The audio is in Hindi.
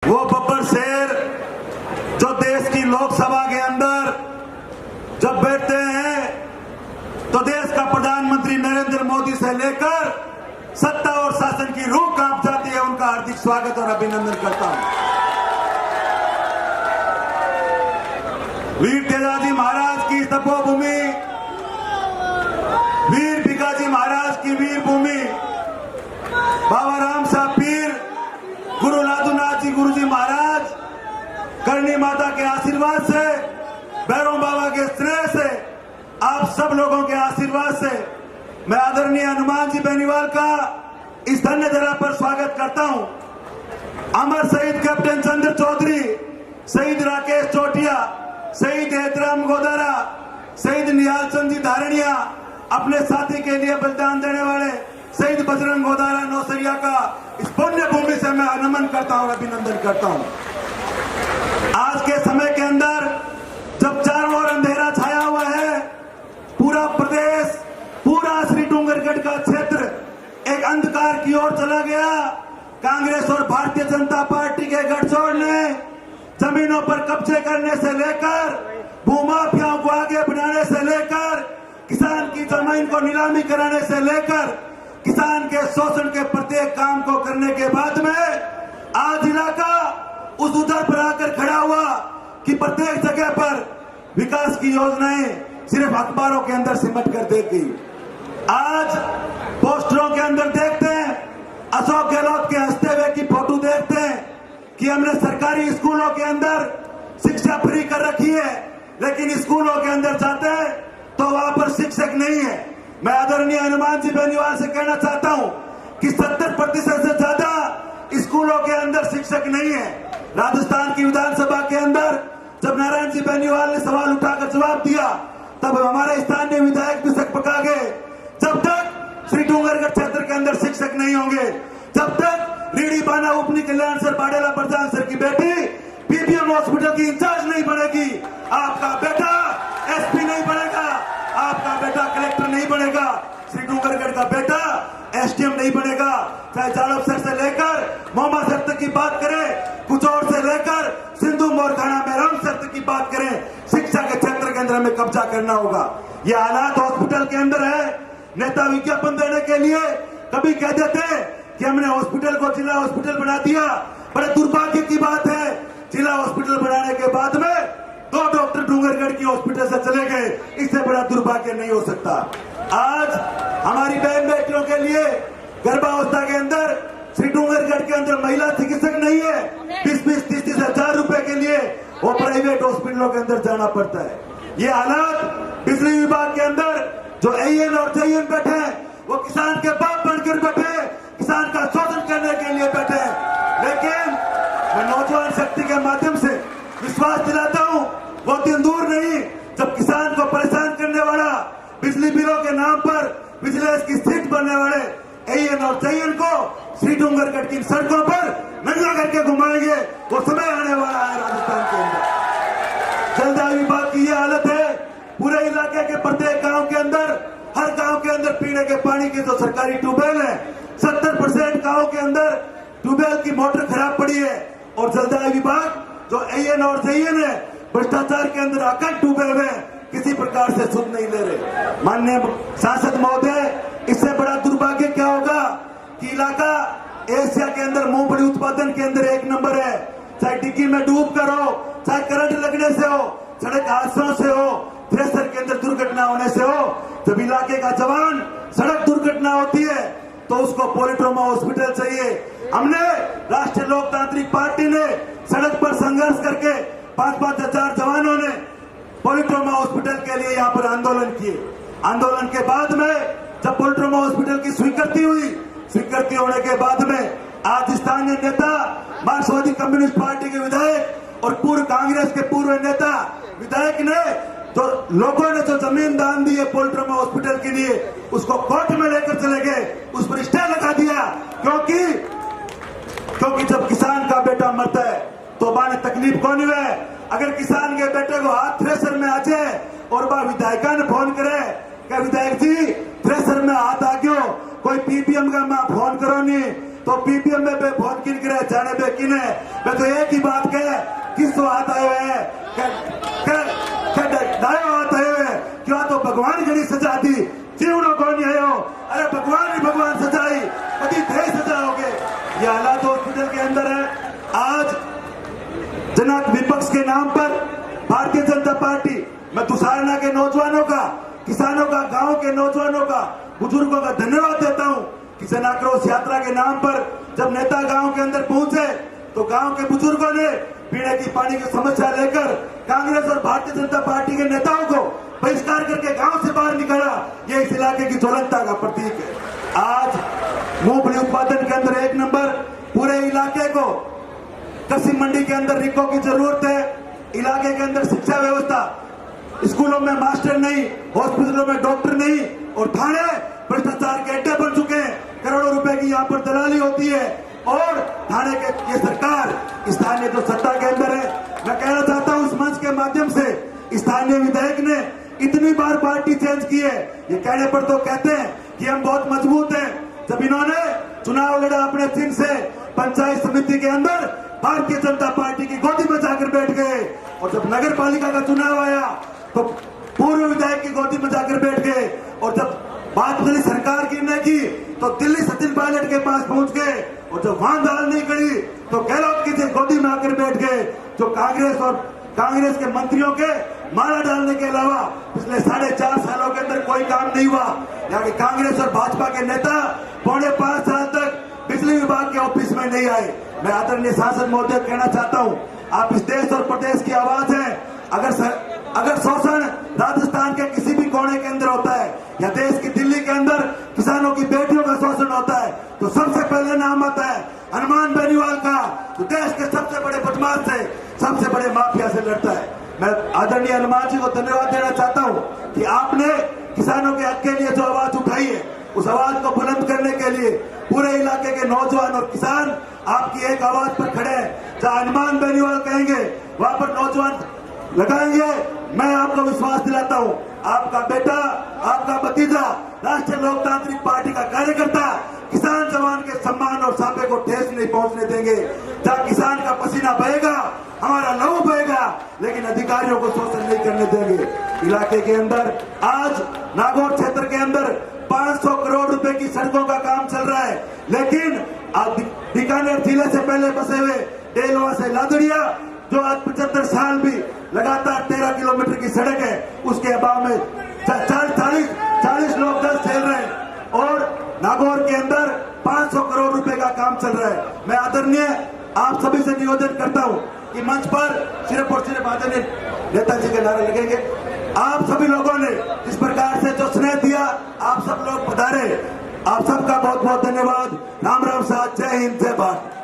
वो बब्बर शेर जो देश की लोकसभा के अंदर जब बैठते हैं तो देश का प्रधानमंत्री नरेंद्र मोदी से लेकर सत्ता और शासन की रूह कांप जाती है। उनका हार्दिक स्वागत और अभिनंदन करता हूं। वीर तेजाजी महाराज की तपोभूमि, वीर भिखाजी महाराज की वीर भूमि, बाबा राम साहब पीर, गुरु लादूनाथ जी गुरु जी महाराज, करणी माता के आशीर्वाद से, भैरव बाबा के स्नेह से, आप सब लोगों के आशीर्वाद से मैं आदरणीय हनुमान जी बेनीवाल का इस धन्य धरा पर स्वागत करता हूं। अमर शहीद कैप्टन चंद्र चौधरी, शहीद राकेश चोटिया, शहीद हैदराम गोदारा, शहीद निहाल चंद जी धारणिया, अपने साथी के लिए बलिदान देने वाले शहीद बजरंग गोदारा नौसरिया का इस पुण्य भूमि से मैं नमन करता हूं, अभिनंदन करता हूं। आज के समय के अंदर जब चारों ओर अंधेरा छाया हुआ है, पूरा प्रदेश, पूरा श्री डूंगरगढ़ का क्षेत्र एक अंधकार की ओर चला गया। कांग्रेस और भारतीय जनता पार्टी के गठजोड़ ने जमीनों पर कब्जे करने से लेकर, भूमाफियाओं को आगे बढ़ाने से लेकर, किसान की जमीन को नीलामी कराने से लेकर, किसान के शोषण के प्रत्येक काम को करने के बाद में आज इलाका उस उधर पर आकर खड़ा हुआ कि प्रत्येक जगह पर विकास की योजनाएं सिर्फ अखबारों के अंदर सिमट कर देगी। आज पोस्टरों के अंदर देखते हैं, अशोक गहलोत के हंसते हुए की फोटो देखते हैं कि हमने सरकारी स्कूलों के अंदर शिक्षा फ्री कर रखी है, लेकिन स्कूलों के अंदर जाते हैं तो वहां पर शिक्षक नहीं है। मैं आदरणीय हनुमान जी बेनीवाल से कहना चाहता हूं कि 70% से ज्यादा स्कूलों के अंदर शिक्षक नहीं है। राजस्थान की विधानसभा के अंदर जब नारायण जी बेनीवाल ने सवाल उठाकर जवाब दिया, तब हमारे स्थानीय विधायक भी सकपका गए। जब तक श्री डूंगरगढ़ क्षेत्र के अंदर शिक्षक नहीं होंगे, जब तक रीडी बाना उपनी कल्याण सर बाडेला प्रधान सर की बेटी पीपीएम हॉस्पिटल की इंचार्ज नहीं बनेगी, आपका बेटा एसपी नहीं बनेगा, आपका बेटा कलेक्टर नहीं बनेगा, श्री डूंगरगढ़ का बेटा एसडीएम नहीं बनेगा। चाहे जालप सर से लेकर मोमा सर तक की बात करें, कुचौर से लेकर सिंधु मोरखाना में राम सर तक की बात करें, शिक्षा के क्षेत्र के अंदर हमें कब्जा करना होगा। ये हालात हॉस्पिटल के अंदर है। नेता विज्ञापन देने के लिए कभी कह देते कि हमने हॉस्पिटल को जिला हॉस्पिटल बना दिया। बड़े दुर्भाग्य की बात है, जिला हॉस्पिटल बनाने के बाद में 2 डॉक्टर डूंगरगढ़ की हॉस्पिटल से चले गए। इससे बड़ा दुर्भाग्य नहीं हो सकता। आज हमारी बहन बेटियों के लिए गर्भावस्था के अंदर श्री डूंगरगढ़ के अंदर महिला चिकित्सक नहीं है। 20-30 हजार रुपए के लिए वो प्राइवेट हॉस्पिटलों के अंदर जाना पड़ता है। ये हालात बिजली विभाग के अंदर जो एएन और जेईएन बैठे हैं, वो किसान के बाप बनकर बैठे, किसान का शोषण करने के लिए बैठे। लेकिन मैं नौजवान शक्ति के माध्यम से विश्वास दिलाता हूं, वो दिन दूर नहीं जब किसान को परेशान करने वाला, बिजली बिलों के नाम पर विजिलेंस की सीट बनने वाले एएन और जेईएन को श्री डूंगरगढ़ की सड़कों पर नंगा करके घुमाएंगे। वो समय आने वाला है राजस्थान के अंदर। जलदाय विभाग की ये हालत है। पूरे इलाके के प्रत्येक गांव के अंदर, हर गांव के अंदर पीने के पानी के जो सरकारी ट्यूबवेल है, 70% गांव के अंदर ट्यूबवेल की मोटर खराब पड़ी है। और जलदाय विभाग जो एएन और जेईएन है, भ्रष्टाचार के अंदर आकर डूबे हुए, किसी प्रकार से सुध नहीं ले रहे। माननीय सांसद महोदय, इससे बड़ा दुर्भाग्य क्या होगा कि इलाका एशिया के अंदर मूंगफली उत्पादन के अंदर 1 नंबर है। चाहे डिग्गी में डूब कर हो, चाहे करंट लगने से हो, सड़क हादसों से हो, थ्रेसर के अंदर दुर्घटना होने से हो, जब इलाके का जवान सड़क दुर्घटना होती है तो उसको पॉलीट्रोमा हॉस्पिटल चाहिए। हमने राष्ट्रीय लोकतांत्रिक पार्टी ने सड़क पर संघर्ष करके 5-5 हजार जवानों ने पॉलीट्रोमा हॉस्पिटल के लिए यहाँ पर आंदोलन किए। आंदोलन के बाद में जब पॉलीट्रोमा हॉस्पिटल की स्वीकृति हुई, स्वीकृति होने के बाद में आज स्थानीय नेता, मार्क्सवादी कम्युनिस्ट पार्टी के विधायक और पूर्व कांग्रेस के पूर्व नेता विधायक ने, तो लोगों ने जो जमीन दान दी है पॉलीट्रोमा हॉस्पिटल के लिए, उसको कोर्ट में लेकर चले गए, उस पर स्टे लगा दिया। क्योंकि जब किसान का बेटा मरता है तो बाने तकलीफ कौन हुए। अगर किसान के बेटे को हाथ थ्रेसर में आ जाए और बा विधायिका ने फोन करे कि विधायक जी थ्रेसर में हाथ आ गयो, कोई पीपीएम का मैं फोन करो नहीं, तो पीपीएम में बहुत किन गिरे जाने बे किन है। मैं तो एक ही बात कह किस तो हाथ आए हुए हैं हाथ आए हुए क्या तो भगवान गणी सजा दी जीवनों को नहीं आयो। अरे भगवान ही भगवान सजाई कभी थे सजाओगे। ये हालात हॉस्पिटल के अंदर है। आज जनक विपक्ष के नाम पर भारतीय जनता पार्टी मैं तुषारना के नौजवानों का, किसानों का, गांव के नौजवानों का, बुजुर्गों का धन्यवाद देता हूं कि जन आक्रोश यात्रा के नाम पर जब नेता गांव के अंदर पहुंचे तो गांव के बुजुर्गों ने पीने की पानी की समस्या लेकर कांग्रेस और भारतीय जनता पार्टी के नेताओं को बहिष्कार करके गांव से बाहर निकाला। ये इस इलाके की ज्वलंतता का प्रतीक है। आज मूंगफली उत्पादन के अंदर एक नंबर, पूरे इलाके को कृषि मंडी के अंदर रिको की जरूरत है। इलाके के अंदर शिक्षा व्यवस्था, स्कूलों में मास्टर नहीं, हॉस्पिटलों में डॉक्टर नहीं और थाने भ्रष्टाचार के अड्डे बन चुके हैं। करोड़ों रुपए की यहाँ पर दलाली होती है और थाने के ये सरकार स्थानीय जो सत्ता के अंदर है। मैं कहना चाहता हूँ इस मंच के माध्यम से स्थानीय विधायक ने इतनी बार पार्टी चेंज की है, ये कहने पर तो कहते हैं कि हम बहुत मजबूत हैं। जब इन्होंने चुनाव लड़ा अपने चिन्ह से पंचायत समिति के अंदर भारतीय जनता पार्टी की गोदी में जाकर बैठ गए और जब नगर पालिका का चुनाव आया तो पूर्व विधायक की गोदी में जाकर बैठ गए और जब बात मिली सरकार गिरने की तो दिल्ली सचिन पायलट के पास पहुंच गए और जब वहां दाल नहीं गई तो गहलोत की गोदी में आकर बैठ गए। जो कांग्रेस के मंत्रियों के माला डालने के अलावा पिछले 4.5 सालों के अंदर कोई काम नहीं हुआ। यहाँ के कांग्रेस और भाजपा के नेता 4.5 साल तक बिजली विभाग के ऑफिस में नहीं आए। मैं आदरणीय सांसद महोदय कहना चाहता हूँ, आप इस देश और प्रदेश की आवाज है। अगर शोषण राजस्थान के किसी भी कोने के अंदर होता है या देश की दिल्ली के अंदर किसानों की बेटियों का शोषण होता है तो सबसे पहले नाम आता है हनुमान बेनीवाल का, जो देश के सबसे बड़े बदमाश से, सबसे बड़े माफिया से लड़ता है। मैं आदरणीय हनुमान जी को धन्यवाद देना चाहता हूँ कि आपने किसानों के हक के लिए जो आवाज उठाई है उस आवाज को बुलंद करने के लिए पूरे इलाके के नौजवान और किसान आपकी एक आवाज पर खड़े हैं। जहाँ हनुमान बेनीवाल कहेंगे वहां पर नौजवान लगाएंगे। मैं आपको विश्वास दिलाता हूं, आपका बेटा, आपका भतीजा राष्ट्रीय लोकतांत्रिक पार्टी का कार्यकर्ता किसान जवान के सम्मान और सांपे को ठेस नहीं पहुंचने देंगे। जहां किसान का पसीना बहेगा, हमारा लहू बहेगा, लेकिन अधिकारियों को शोषण नहीं करने देंगे। इलाके के अंदर आज नागौर क्षेत्र के अंदर 500 करोड़ रुपए की सड़कों का काम चल रहा है, लेकिन बीकानेर जिले से पहले बसे हुए डेलवा से लादड़िया जो आज 75 साल भी लगातार 13 किलोमीटर की सड़क है, उसके अभाव में 40 लोग दर्द झेल रहे हैं और नागौर के अंदर 500 करोड़ रुपए का काम चल रहा है। मैं आदरणीय आप सभी से निवेदन करता हूं कि मंच पर सिर्फ और सिर्फ आदरणीय नेताजी के नारे लगेंगे। आप सभी लोगों ने इस प्रकार से जो स्नेह दिया, आप सब लोग पधारे, आप सबका बहुत बहुत धन्यवाद। राम राम साथ, जय हिंद, जय भारत।